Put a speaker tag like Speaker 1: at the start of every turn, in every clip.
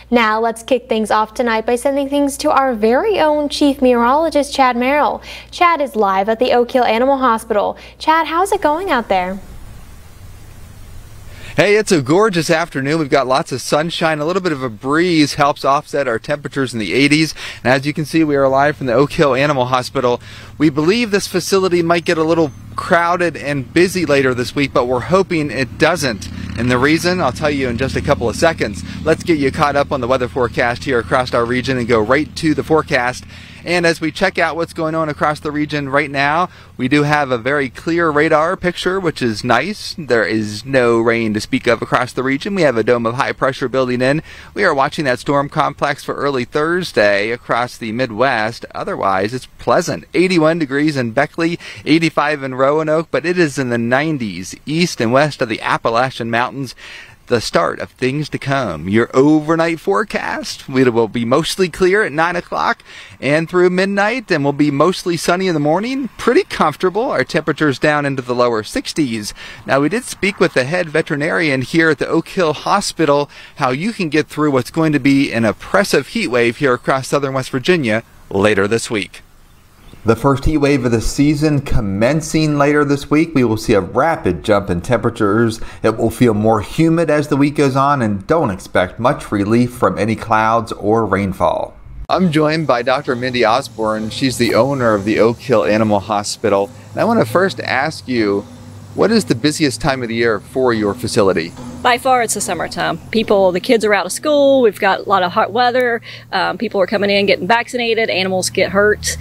Speaker 1: Now let's kick things off tonight by sending things to our very own Chief Meteorologist, Chad Merrill. Chad is live at the Oak Hill Animal Hospital. Chad, how's it going out there?
Speaker 2: Hey, it's a gorgeous afternoon. We've got lots of sunshine. A little bit of a breeze helps offset our temperatures in the 80s. And as you can see, we are live from the Oak Hill Animal Hospital. We believe this facility might get a little crowded and busy later this week, but we're hoping it doesn't. And the reason, I'll tell you in just a couple of seconds. Let's get you caught up on the weather forecast here across our region and go right to the forecast. And as we check out what's going on across the region right now, we do have a very clear radar picture, which is nice. There is no rain to speak of across the region. We have a dome of high pressure building in. We are watching that storm complex for early Thursday across the Midwest. Otherwise, it's pleasant. 81 degrees in Beckley, 85 in Roanoke, but it is in the 90s east and west of the Appalachian Mountains. The start of things to come. Your overnight forecast, it will be mostly clear at 9 o'clock and through midnight, and will be mostly sunny in the morning. Pretty comfortable. Our temperatures down into the lower 60s. Now, we did speak with the head veterinarian here at the Oak Hill Hospital how you can get through what's going to be an oppressive heat wave here across southern West Virginia later this week. The first heat wave of the season commencing later this week. We will see a rapid jump in temperatures. It will feel more humid as the week goes on, and don't expect much relief from any clouds or rainfall. I'm joined by Dr. Mindy Osborne. She's the owner of the Oak Hill Animal Hospital. And I want to first ask you, what is the busiest time of the year for your facility?
Speaker 3: By far, it's the summertime. The kids are out of school. We've got a lot of hot weather. People are coming in, getting vaccinated. Animals get hurt,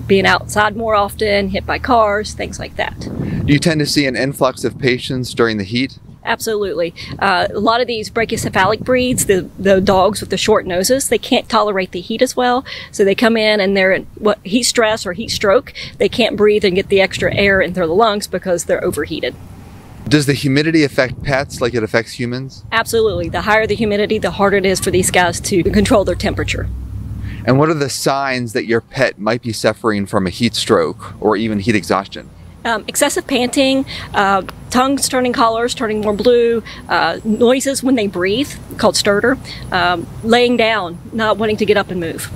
Speaker 3: being outside more often, hit by cars, things like that.
Speaker 2: Do you tend to see an influx of patients during the heat?
Speaker 3: Absolutely. A lot of these brachycephalic breeds, the dogs with the short noses, they can't tolerate the heat as well. So they come in and they're in heat stress or heat stroke. They can't breathe and get the extra air in through the lungs because they're overheated.
Speaker 2: Does the humidity affect pets like it affects humans?
Speaker 3: Absolutely. The higher the humidity, the harder it is for these guys to control their temperature.
Speaker 2: And what are the signs that your pet might be suffering from a heat stroke or even heat exhaustion?
Speaker 3: Excessive panting, tongues turning colors, turning more blue, noises when they breathe, called stridor, laying down, not wanting to get up and move.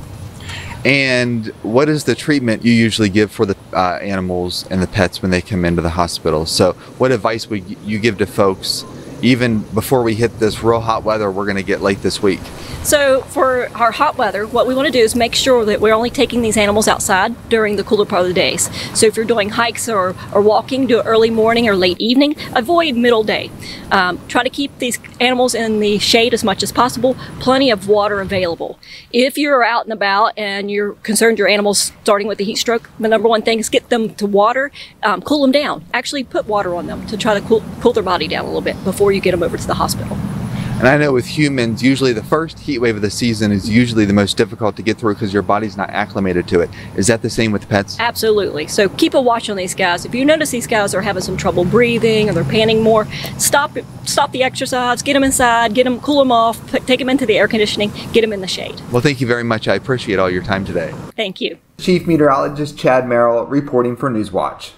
Speaker 2: And what is the treatment you usually give for the animals and the pets when they come into the hospital? So what advice would you give to folks even before we hit this real hot weather we're going to get late this week?
Speaker 3: So for our hot weather, what we want to do is make sure that we're only taking these animals outside during the cooler part of the days. So if you're doing hikes or walking, do it early morning or late evening. Avoid middle day. Try to keep these animals in the shade as much as possible. Plenty of water available. If you're out and about and you're concerned your animal's starting with a heat stroke, the number one thing is get them to water, cool them down. Actually put water on them to try to cool their body down a little bit before you get them over to the hospital.
Speaker 2: And I know with humans, usually the first heat wave of the season is usually the most difficult to get through because your body's not acclimated to it. Is that the same with pets? Absolutely.
Speaker 3: So keep a watch on these guys. If you notice these guys are having some trouble breathing or they're panting more, stop the exercise, get them inside, cool them off, take them into the air conditioning, get them in the shade.
Speaker 2: Well, thank you very much. I appreciate all your time today.
Speaker 3: Thank you.
Speaker 2: Chief Meteorologist Chad Merrill reporting for Newswatch.